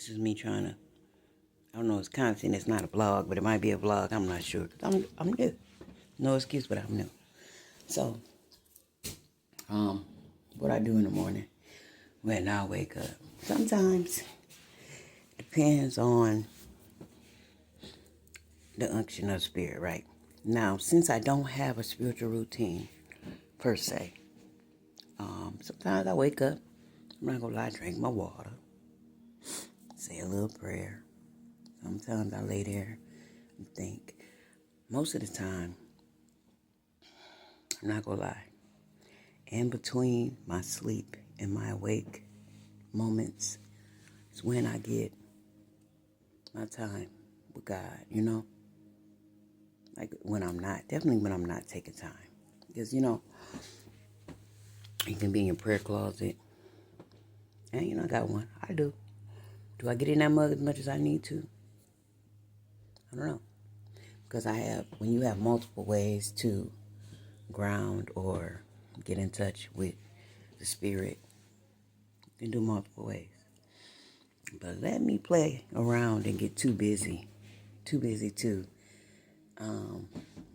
This is me trying to, I don't know, it's content. It's not a vlog, but it might be a vlog. I'm not sure. I'm new. No excuse, but I'm new. So, what I do in the morning when I wake up. Sometimes depends on the unction of spirit, right? Now, since I don't have a spiritual routine per se, sometimes I wake up, I'm not gonna lie, drink my water, say a little prayer. Sometimes I lay there and think. Most of the time, I'm not gonna lie, in between my sleep and my awake moments is when I get my time with God, you know? Like definitely when I'm not taking time. Because, you can be in your prayer closet. And, I got one. I do. Do I get in that mug as much as I need to? I don't know. Because when you have multiple ways to ground or get in touch with the spirit, you can do multiple ways. But let me play around and get too busy to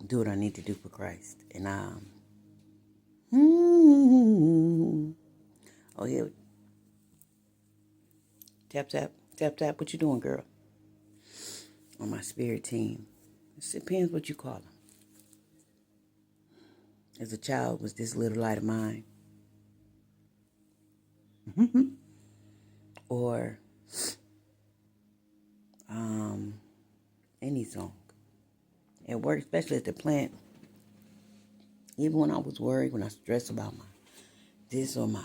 do what I need to do for Christ. And oh yeah, tap tap tap tap. What you doing, girl? On my spirit team. It depends what you call them. As a child, was this little light of mine, or any song. It worked, especially at the plant. Even when I was worried, when I stressed about my this or my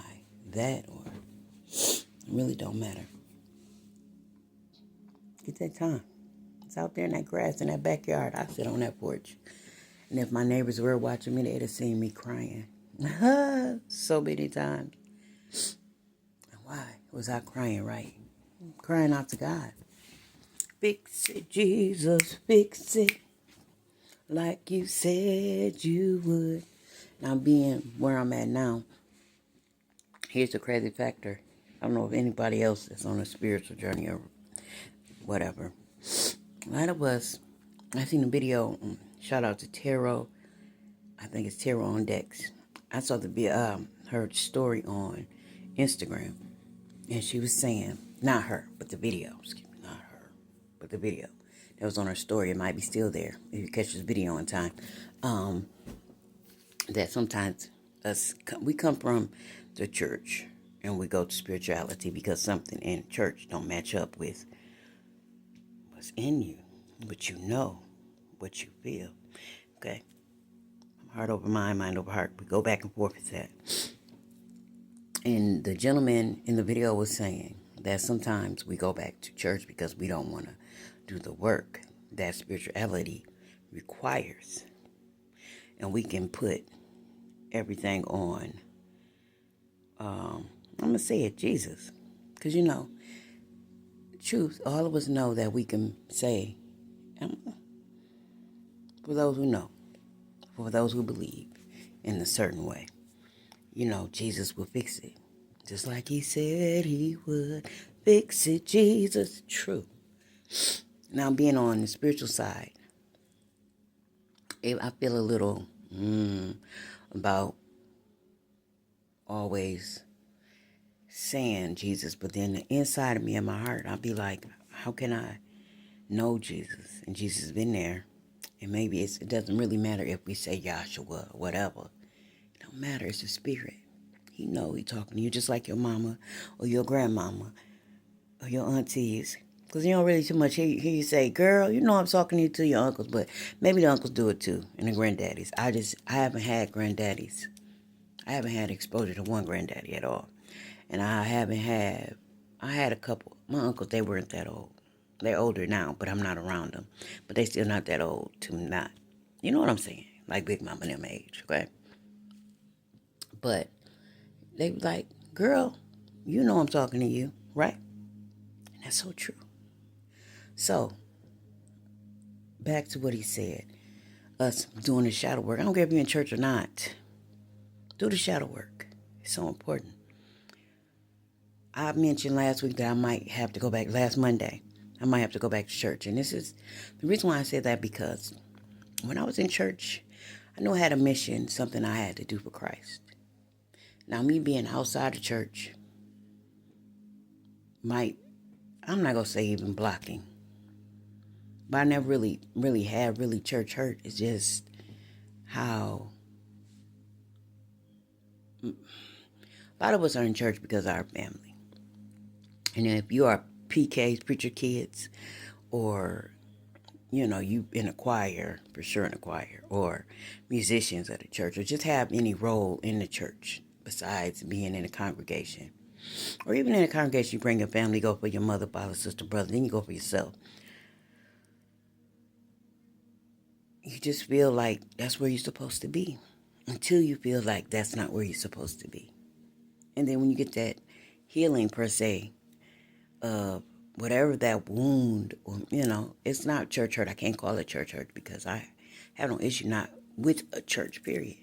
that, or it really don't matter. Get that time. It's out there in that grass in that backyard. I sit on that porch. And if my neighbors were watching me, they'd have seen me crying. So many times. And why was I crying, right? Crying out to God. Fix it, Jesus, fix it. Like you said you would. Now being where I'm at now, here's the crazy factor. I don't know if anybody else is on a spiritual journey or whatever. A lot of us, I seen a video, shout out to Tarot. I think it's Tarot on Decks. I saw her story on Instagram, and she was saying, not her, but the video. Excuse me, not her, but the video that was on her story. It might be still there if you catch this video in time. That sometimes we come from the church and we go to spirituality because something in church don't match up with what's in you, what you know, what you feel. Okay? Heart over mind, mind over heart. We go back and forth with that. And the gentleman in the video was saying that sometimes we go back to church because we don't want to do the work that spirituality requires. And we can put everything on, I'm going to say it, Jesus. Because, truth, all of us know that we can say, for those who know, for those who believe in a certain way, Jesus will fix it. Just like he said he would. Fix it, Jesus. True. Now, being on the spiritual side, I feel a little about always saying Jesus, but then the inside of me in my heart, I'll be like, how can I know Jesus? And Jesus has been there. And maybe it doesn't really matter if we say Yahshua or whatever. It don't matter. It's the spirit. He know he talking to you just like your mama or your grandmama or your aunties. Because you don't really too much hear you say, girl, I'm talking to your uncles, but maybe the uncles do it too, and the granddaddies. I haven't had granddaddies. I haven't had exposure to one granddaddy at all. And I had a couple. My uncles, they weren't that old. They're older now, but I'm not around them. But they still not that old to not. You know what I'm saying? Like Big Mama and them age, okay? But they was like, girl, I'm talking to you, right? And that's so true. So, back to what he said. Us doing the shadow work. I don't care if you're in church or not. Do the shadow work. It's so important. I mentioned last week that I might have to go back, last Monday, I might have to go back to church. And this is the reason why I said that, because when I was in church, I knew I had a mission, something I had to do for Christ. Now, me being outside the church might, I'm not going to say even blocking, but I never really had church hurt. It's just how a lot of us are in church because of our family. And if you are PKs, preacher kids, or, you in a choir, for sure in a choir, or musicians at a church, or just have any role in the church besides being in a congregation. Or even in a congregation, you bring your family, go for your mother, father, sister, brother, then you go for yourself. You just feel like that's where you're supposed to be until you feel like that's not where you're supposed to be. And then when you get that healing, per se, of whatever that wound, or, it's not church hurt. I can't call it church hurt because I have no issue not with a church, period.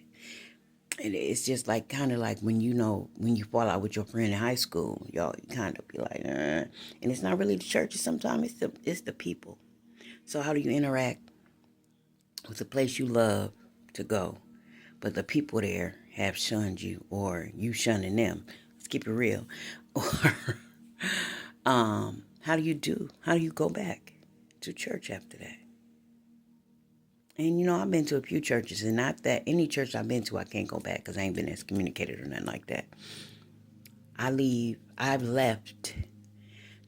And it's just like, kind of like when you fall out with your friend in high school, y'all, you kind of be like, and it's not really the church. Sometimes it's the people. So how do you interact with the place you love to go, but the people there have shunned you, or you shunning them? Let's keep it real. Or how do you go back to church after that? And I've been to a few churches, and not that any church I've been to I can't go back because I ain't been excommunicated or nothing like that. I've left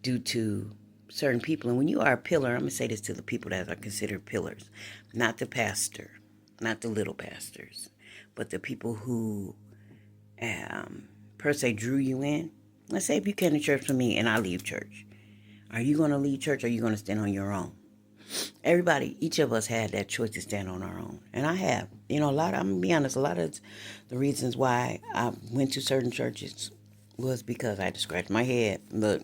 due to certain people. And when you are a pillar, I'm going to say this to the people that are considered pillars, not the pastor, not the little pastors, but the people who, per se, drew you in. Let's say if you came to church for me and I leave church. Are you going to leave church, or are you going to stand on your own? Everybody, each of us had that choice to stand on our own. And I have. I'm going to be honest, a lot of the reasons why I went to certain churches was because I had to scratch my head. Look,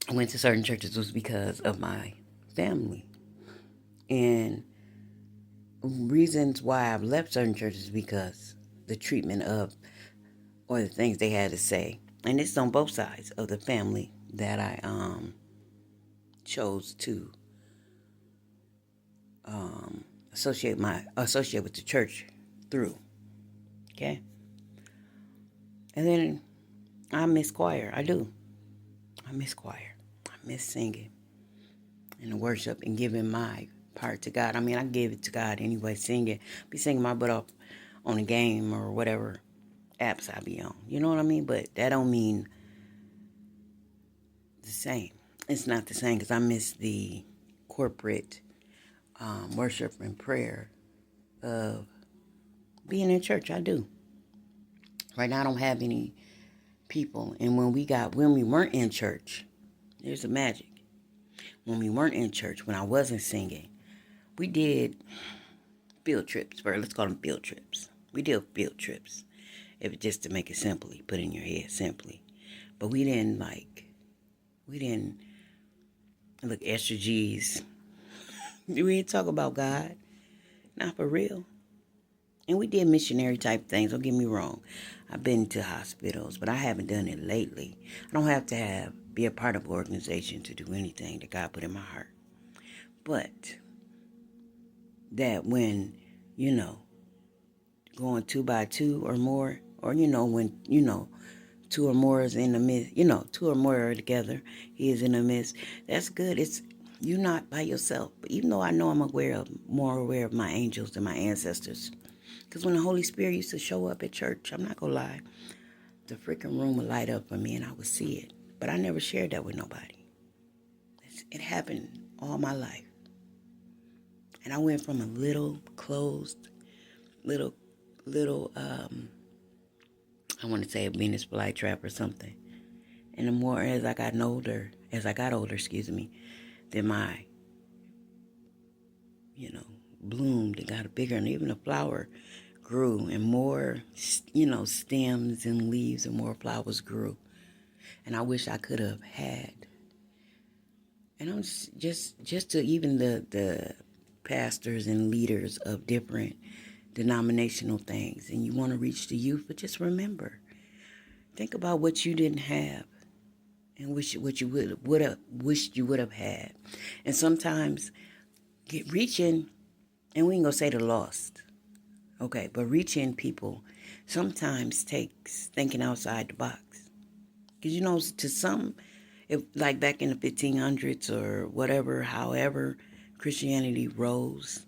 I went to certain churches was because of my family. And reasons why I've left certain churches is because the treatment of, or the things they had to say. And it's on both sides of the family that I chose to associate with the church through. Okay? And then I miss choir. I do. I miss choir. I miss singing and the worship and giving my part to God. I mean, I give it to God anyway, singing. Be singing my butt off on a game or whatever apps I be on. You know what I mean? But that don't mean the same. It's not the same, because I miss the corporate worship and prayer of being in church. I do. Right now I don't have any people. And when we weren't in church, there's the magic. When we weren't in church, when I wasn't singing, we did field trips. Let's call them field trips. We did field trips. If it's just to make it simply, put in your head simply. But we didn't look extra G's. We didn't talk about God. Not for real. And we did missionary type things, don't get me wrong. I've been to hospitals, but I haven't done it lately. I don't have to be a part of an organization to do anything that God put in my heart. But that when, going 2 by 2 or more, or, when, 2 or more is in the midst, 2 or more are together, he is in the midst. That's good. You're not by yourself. But even though I know I'm more aware of my angels than my ancestors. Because when the Holy Spirit used to show up at church, I'm not going to lie, the freaking room would light up for me and I would see it. But I never shared that with nobody. It happened all my life. And I went from a little closed, little, I want to say a Venus flytrap or something. And the more as I got older, then my, bloomed and got bigger, and even the flower grew, and more, stems and leaves and more flowers grew. And I wish I could have had. And I'm just to even the pastors and leaders of different denominational things, and you want to reach the youth, but just remember, Think about what you didn't have and what you would have wished you would have had. And sometimes reaching, and we ain't gonna say the lost, okay, but reaching people sometimes takes thinking outside the box. Because to some, if like back in the 1500s or whatever, however Christianity rose,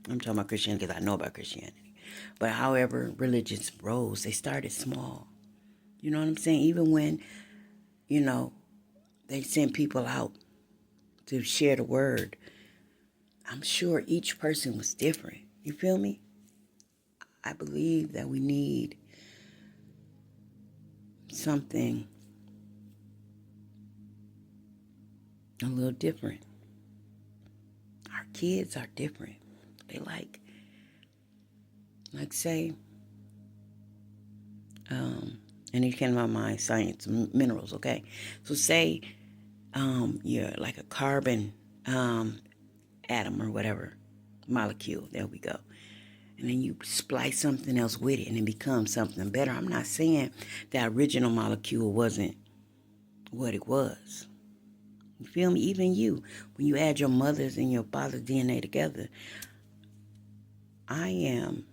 I'm talking about Christianity because I know about Christianity, but however religions rose, they started small. You know what I'm saying? Even when, they sent people out to share the word, I'm sure each person was different. You feel me? I believe that we need something a little different. Our kids are different. They like say, and you came to my mind, science, minerals, okay? So say you're like a carbon atom or whatever, molecule, there we go. And then you splice something else with it and it becomes something better. I'm not saying the original molecule wasn't what it was. You feel me? Even you, when you add your mother's and your father's DNA together, I am,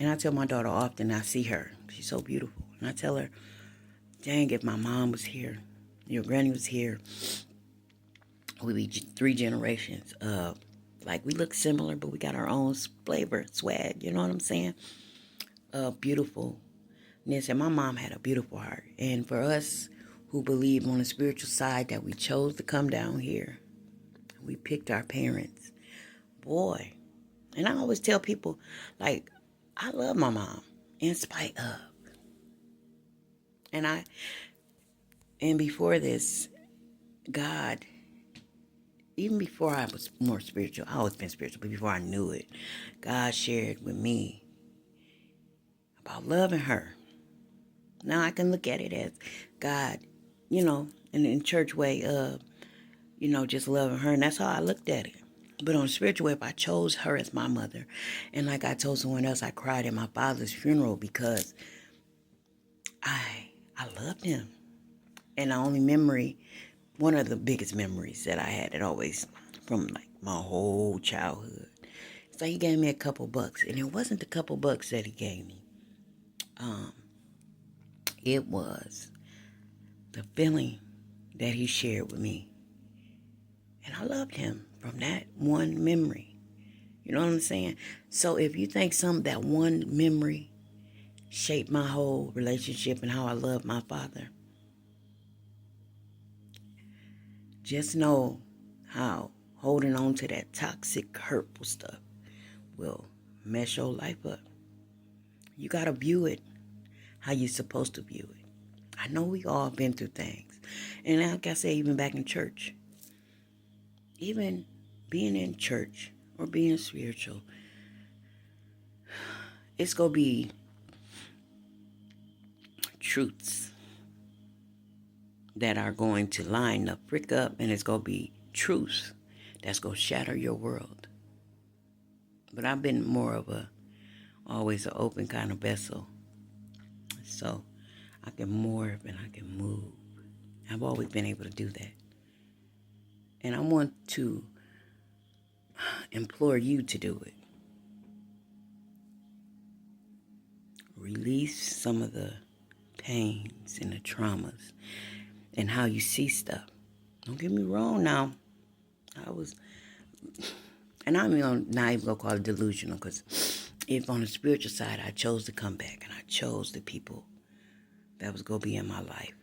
and I tell my daughter often, I see her, she's so beautiful, and I tell her, dang, if my mom was here, your granny was here, we'd be 3 generations of, like, we look similar, but we got our own flavor, swag, you know what I'm saying? Beautifulness, and my mom had a beautiful heart, and for us who believe on the spiritual side that we chose to come down here, we picked our parents, boy, and I always tell people, like, I love my mom, in spite of, and before this, God, even before I was more spiritual, I always been spiritual, but before I knew it, God shared with me about loving her. Now I can look at it as God, in church way of, just loving her, and that's how I looked at it. But on a spiritual way, if I chose her as my mother, and like I told someone else, I cried at my father's funeral because I loved him. And the only memory, one of the biggest memories that I had, it always, from like my whole childhood, it's like he gave me a couple bucks. And it wasn't the couple bucks that he gave me. It was the feeling that he shared with me. And I loved him from that one memory. You know what I'm saying? So if you think that one memory shaped my whole relationship and how I love my father, just know how holding on to that toxic, hurtful stuff will mess your life up. You got to view it how you're supposed to view it. I know we all been through things. And like I said, even back in church, even being in church or being spiritual, it's going to be truths that are going to line up, prick up, and it's going to be truths that's going to shatter your world. But I've been more of always an open kind of vessel. So I can morph and I can move. I've always been able to do that. And I want to implore you to do it. Release some of the pains and the traumas and how you see stuff. Don't get me wrong now. And I'm not even going to call it delusional, because if on the spiritual side I chose to come back and I chose the people that was going to be in my life,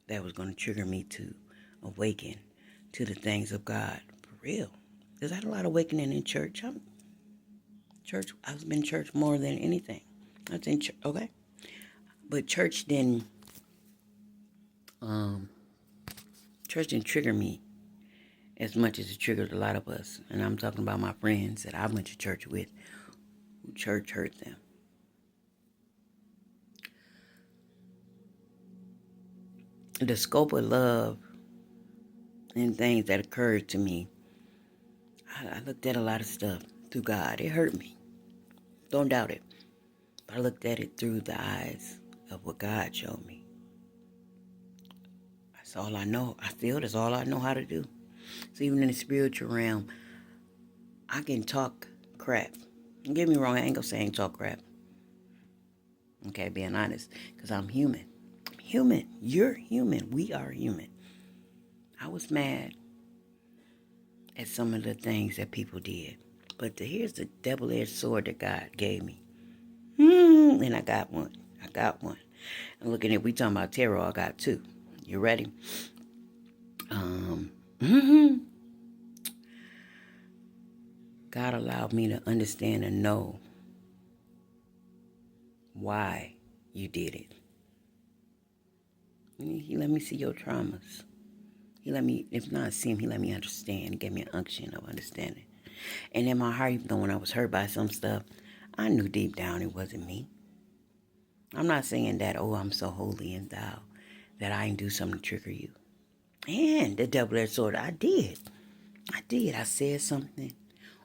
that was going to trigger me to awaken to the things of God, for real. Because I had a lot of awakening in church. I've been in church more than anything. I was in church, okay? But church didn't trigger me as much as it triggered a lot of us. And I'm talking about my friends that I went to church with, who church hurt them. The scope of love and things that occurred to me, I looked at a lot of stuff through God. It hurt me. Don't doubt it. But I looked at it through the eyes of what God showed me. all I know. I feel that's all I know how to do. So even in the spiritual realm, I can talk crap. Don't get me wrong, I ain't gonna say I ain't talk crap. Okay, being honest, because I'm human. I'm human. You're human. We are human. I was mad at some of the things that people did. But here's the double-edged sword that God gave me. And I got one. And looking at, we talking about tarot, I got two. You ready? God allowed me to understand and know why you did it. He let me see your traumas. He let me, if not see him, he let me understand. He gave me an unction of understanding. And in my heart, even though when I was hurt by some stuff, I knew deep down it wasn't me. I'm not saying that, oh, I'm so holy and thou, that I didn't do something to trigger you. And the double-edged sword, I did. I said something,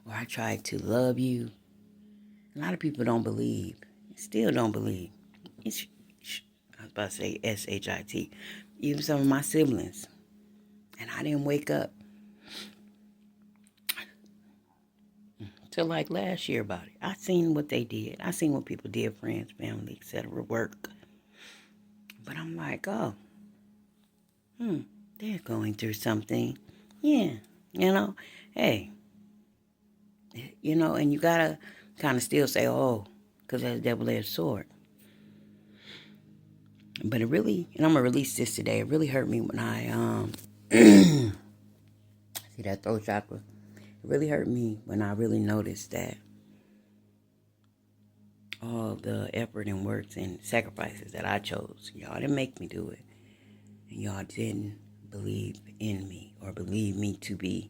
or I tried to love you. A lot of people don't believe, still don't believe. I was about to say S-H-I-T. Even some of my siblings. And I didn't wake up till like last year about it. I seen what they did. I seen what people did, friends, family, etc., work. But I'm like, oh, they're going through something. Yeah, hey, and you gotta kind of still say, oh, because that's a double-edged sword. But it really, and I'm gonna release this today, it really hurt me when I, see that throat chakra? It really hurt me when I really noticed that all the effort and works and sacrifices that I chose, y'all didn't make me do it. And y'all didn't believe in me or believe me to be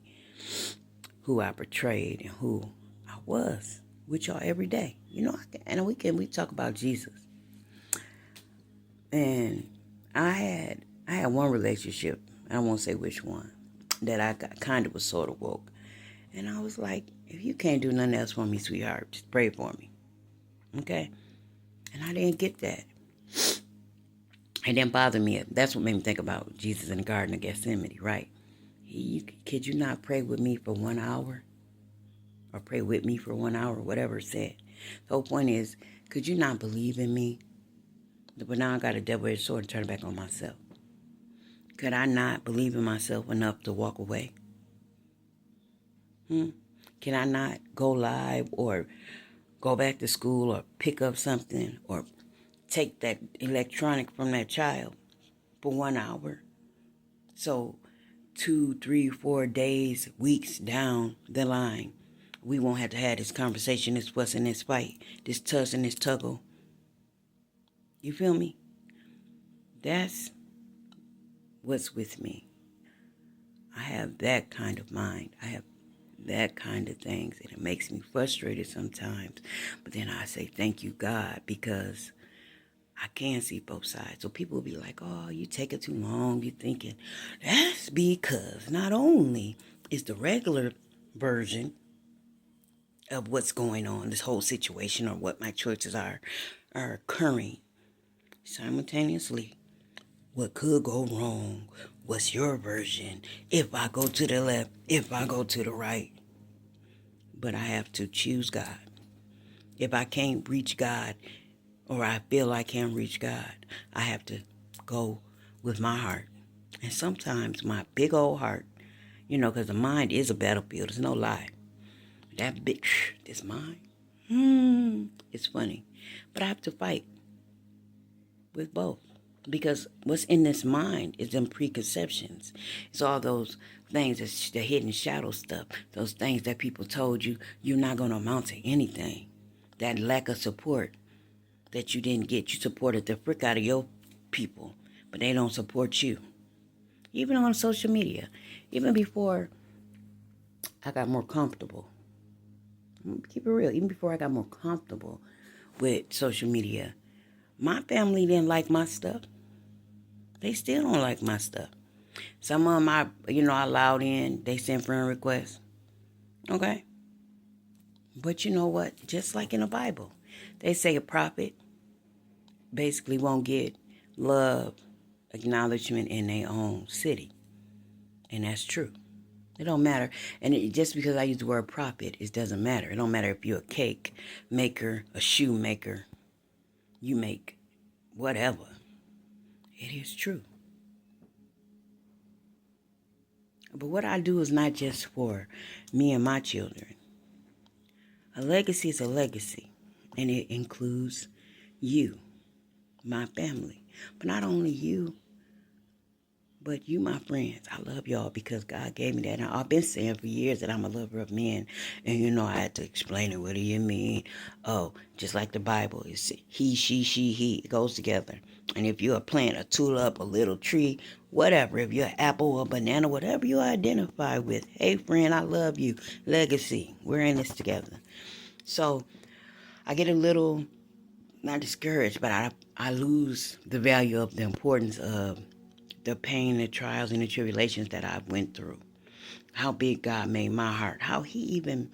who I portrayed and who I was with y'all every day. And we talk about Jesus. And I had one relationship, I won't say which one, that I got kind of was sort of woke. And I was like, if you can't do nothing else for me, sweetheart, just pray for me. Okay? And I didn't get that. It didn't bother me. That's what made me think about Jesus in the Garden of Gethsemane, right? Could you not pray with me for 1 hour? Or pray with me for 1 hour, whatever it said. The whole point is, could you not believe in me? But now I got a double-edged sword and turn it back on myself. Could I not believe in myself enough to walk away? Can I not go live or go back to school or pick up something or take that electronic from that child for 1 hour? So 2, 3, 4 days, weeks down the line, we won't have to have this conversation, this fuss and this fight, this tuss and this tuggle. You feel me? That's what's with me. I have that kind of mind. I have that kind of things, and it makes me frustrated sometimes. But then I say, thank you, God, because I can see both sides. So people will be like, oh, you take it too long. You're thinking, that's because not only is the regular version of what's going on, this whole situation or what my choices are occurring simultaneously. What could go wrong? What's your version? If I go to the left, if I go to the right. But I have to choose God. If I can't reach God, or I feel I can't reach God, I have to go with my heart. And sometimes my big old heart, because the mind is a battlefield. There's no lie. That big, this mind, it's funny. But I have to fight with both. Because what's in this mind is them preconceptions. It's all those things, that's the hidden shadow stuff. Those things that people told you you're not going to amount to anything. That lack of support that you didn't get. You supported the frick out of your people, but they don't support you. Even on social media. Even before I got more comfortable. Keep it real. Even before I got more comfortable with social media, my family didn't like my stuff. They still don't like my stuff. Some of them I allowed in. They sent friend requests. Okay? But you know what? Just like in the Bible, they say a prophet basically won't get love acknowledgement in their own city. And that's true. It don't matter. And just because I use the word profit, it doesn't matter. It don't matter if you're a cake maker, a shoe maker, you make whatever. It is true. But what I do is not just for me and my children. A legacy is a legacy. And it includes you, my family. But not only you, but you, my friends. I love y'all because God gave me that. And I've been saying for years that I'm a lover of men. And I had to explain it. What do you mean? Oh, just like the Bible. It's he, she, he. It goes together. And if you're a plant, a tulip, a little tree, whatever, if you're an apple or a banana, whatever you identify with. Hey, friend, I love you. Legacy. We're in this together. So I get a little, not discouraged, but I lose the value of the importance of the pain, the trials, and the tribulations that I went through. How big God made my heart. How he even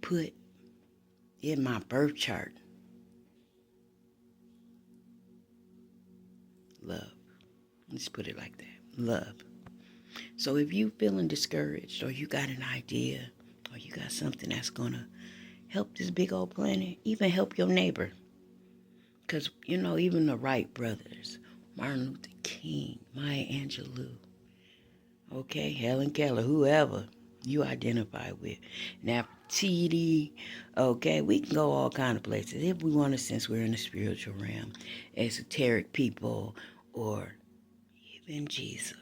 put in my birth chart love. Let's put it like that. Love. So if you feeling discouraged, or you got an idea, or you got something that's going to help this big old planet, even help your neighbor. Because, even the Wright brothers, Martin Luther King, Maya Angelou, okay, Helen Keller, whoever you identify with, Nefertiti, okay, we can go all kind of places if we want to, since we're in the spiritual realm, esoteric people, or even Jesus.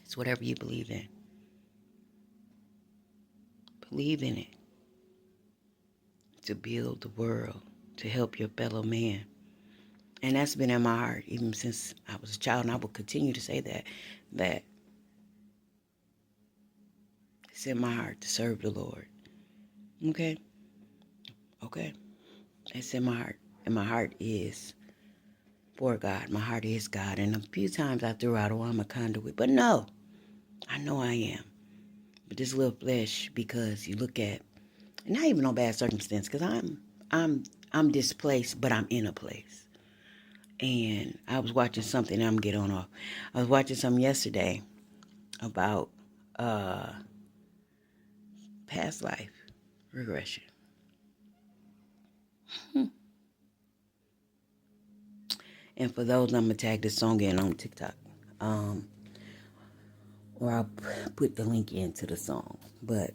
It's whatever you believe in. Believe in it. To build the world, to help your fellow man. And that's been in my heart even since I was a child, and I will continue to say that it's in my heart to serve the Lord. Okay? It's in my heart. And my heart is for God. My heart is God. And a few times I threw out, I'm a conduit. But no, I know I am. But this little flesh, because you look at, not even no bad circumstance, because I'm displaced, but I'm in a place. And I was watching something, I'm getting on off. I was watching something yesterday about past life regression. And for those, I'm going to tag this song in on TikTok. Or I'll put the link into the song. But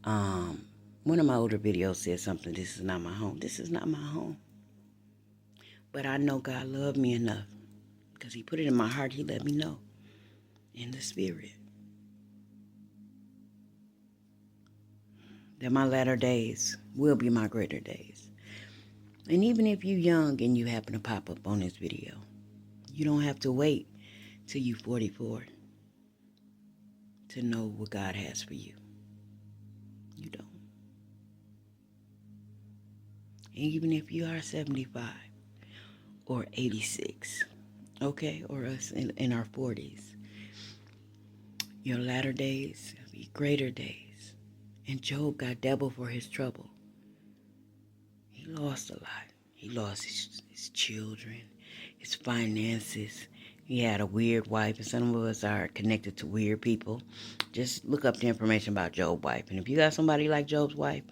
one of my older videos said something, this is not my home. This is not my home. But I know God loved me enough, because he put it in my heart. He let me know in the spirit that my latter days will be my greater days. And even if you're young and you happen to pop up on this video, you don't have to wait till you're 44 to know what God has for you. You don't. And even if you are 75 or 86, okay, or us in our 40s, your latter days will be greater days. And Job got double for his trouble. He lost a lot. He lost his children, his finances. He had a weird wife, and some of us are connected to weird people. Just look up the information about Job's wife. And if you got somebody like Job's wife,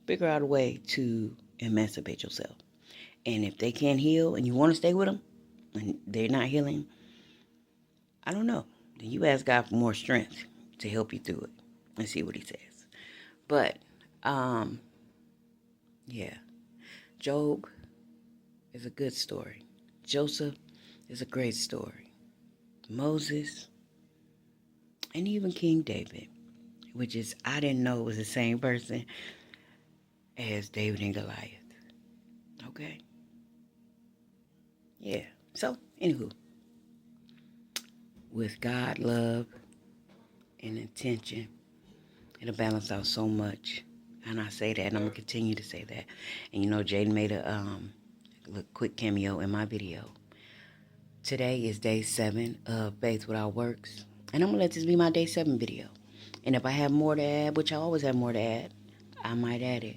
figure out a way to emancipate yourself. And if they can't heal and you want to stay with them, and they're not healing, I don't know. Then you ask God for more strength to help you through it and see what he says. But, yeah. Job is a good story. Joseph is a great story. Moses, and even King David, which is, I didn't know it was the same person as David and Goliath. Okay? Yeah. So, anywho, with God, love, and intention, it'll balance out so much. And I say that, and I'm going to continue to say that. And Jaden made a quick cameo in my video. Today is day 7 of Faith Without Works. And I'm going to let this be my day 7 video. And if I have more to add, which I always have more to add, I might add it.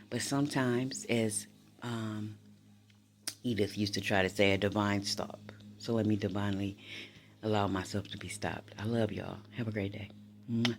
But sometimes, as Edith used to try to say, a divine stop. So let me divinely allow myself to be stopped. I love y'all. Have a great day. Mwah.